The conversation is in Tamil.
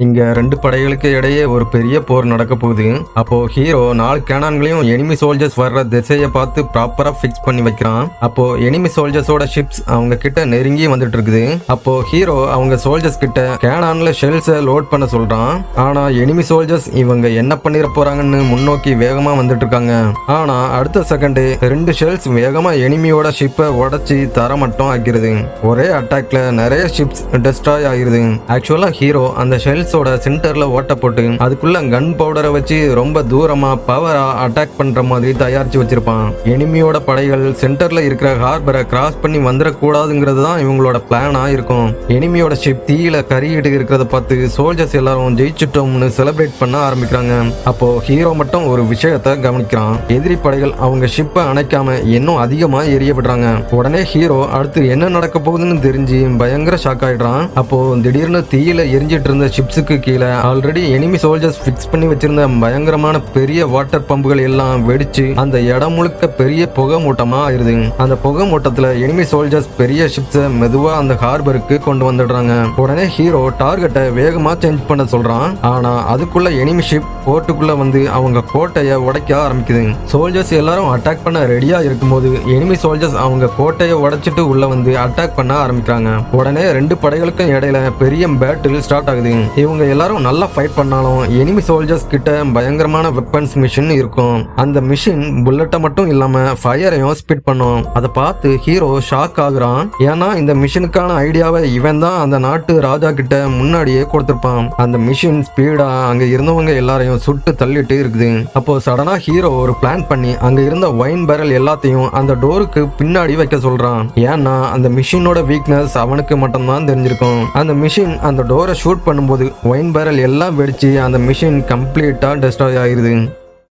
இங்க 2 படைகளுக்கு இடையே ஒரு பெரிய போர் நடக்க போகுது. அப்போ ஹீரோ 4 கேனான்களையும் எனிமி சோல்ஜர்ஸ் வர்ற திசையை பார்த்து ப்ராப்பரா ஃபிக்ஸ் பண்ணி வைக்கிறான். அப்போ எனிமி சோல்ஜர்ஸோட ஷிப்ஸ் அவங்க கிட்ட நெருங்கி வந்துட்டு இருக்குது. அப்போ ஹீரோ அவங்க சோல்ஜர்ஸ் கிட்ட கேனான்ல ஷெல்ஸை லோட் பண்ண சொல்றான். ஆனா எனிமி சோல்ஜர்ஸ் இவங்க என்ன பண்ணிட போறாங்கன்னு முன்னோக்கி வேகமா வந்துட்டு இருக்காங்க. ஆனா அடுத்த செகண்ட் 2 ஷெல்ஸ் வேகமா எனிமியோட ஷிப்பை உடைச்சி தரமட்டம் ஆக்கிறது. ஒரே அட்டாக்ல நிறைய ஷிப்ஸ் டெஸ்ட்ராய் ஆகிருது. ஆக்சுவலா ஹீரோ அந்த ஷெல்ஸோட சென்டர்ல ஓட்ட போட்டு அதுக்குள்ள கன் பவுடரை வச்சு ரொம்ப தூரமா பவரா அட்டாக் பண்ற மாதிரி தயாரிச்சு வச்சிருப்பான். எனிமியோட படைகள் சென்டர்ல இருக்கிற ஹார்பரை கிராஸ் பண்ணி வந்துடக்கூடாதுங்கிறது தான் இவங்களோட பிளானா இருக்கும். எனிமியோட ஷிப் தீயில கறியிட்டு இருக்கிறத பார்த்து சோல்ஜர்ஸ் எல்லாரும் ஜெயிச்சுட்டோம்னு செலிப்ரேட் பண்ண ஆரம்பிக்கிறாங்க. அப்போ ஹீரோ மட்டும் ஒரு விஷயத்த கவனிக்கிறான். எதிரி படைகள் அவங்க ஷிப்பை அணைக்காம இன்னும் அதிகமா எரிய விடுறாங்க. உடனே ஹீரோ அடுத்து என்ன நடக்க போகுதுன்னு தெரிஞ்சு பயங்கர ஷாக் ஆயிடுறான். அப்போ திடீர்னு தீயில எரிஞ்சிட்டு இருந்த ஷிப்ஸுக்கு கீழே ஆல்ரெடி எனிமி சோல்ஜர்ஸ் ஃபிக்ஸ் பண்ணி வச்சிருந்த பயங்கரமான பெரிய வாட்டர் பம்புகள் எல்லாம் வெடிச்சு அந்த இடம் முழுக்க பெரிய புகை மூட்டமா ஆயிருது. அந்த புகை மூட்டத்துல எனிமி சோல்ஜர்ஸ் பெரிய ஷிப்ஸை மெதுவா அந்த ஹார்பருக்கு கொண்டு வந்துடுறாங்க. உடனே ஹீரோ டார்கெட்டை வேகமா சேஞ்ச் பண்ண சொல்றான். ஆனா அதுக்குள்ள எனிமி ஷிப் போர்ட்டுக்குள்ள வந்து அவங்க கோட்டையை உடைக்க ஆரம்பிக்குது. சோல்ஜர்ஸ் எல்லாரும் அட்டாக் பண்ண ரெடியா இருக்கும்போது எனிமி சோல்ஜர்ஸ் அவங்க கோட்டையை உடைச்சிட்டு உள்ள வந்து அட்டாக் பண்ண ஆரம்பிக்கிறாங்க. உடனே 2 படைகளுக்கும் இடையில பெரிய பேட்டில் ஸ்டார்ட் ஆகுது. இவங்க எல்லாரும் நல்லா ஃபைட் பண்ணாலும் எனிமி சோல்ஜர்ஸ் கிட்ட பயங்கரமான வெப்பன்ஸ் மிஷின் இருக்கும். அந்த மிஷின் புல்லட்டை மட்டும் இல்லாம ஃபயரையும் ஸ்பிட் பண்ணும். அதை பார்த்து ஹீரோ ஷாக் ஆகுறான். ஏன்னா இந்த மிஷினுக்கான ஐடியாவை இவன் தான் அந்த நாட்டு ராஜா கிட்ட முன்னாடியே கொடுத்திருப்பான். அந்த மிஷின் ஸ்பீடா அங்க இருந்தவங்க எல்லாரையும் சுட்டு தள்ளிட்டு இருக்குது. அப்போ சடனா ஹீரோ ஒரு பிளான் பண்ணி அங்க இருந்த ஒயின் பேரல் எல்லாத்தையும் அந்த டோருக்கு பின்னாடி வைக்க சொல்றான். ஏன்னா அந்த மிஷினோட வீக்னஸ் அவனுக்கு மட்டும்தான் தெரிஞ்சிருக்கும். அந்த மிஷின் அந்த டோரை ஷூட் பண்ணும்போது ஒயின் பேரல் எல்லாம் வெடிச்சு அந்த மிஷின் கம்ப்ளீட்டா டெஸ்ட்ராய் ஆயிருது.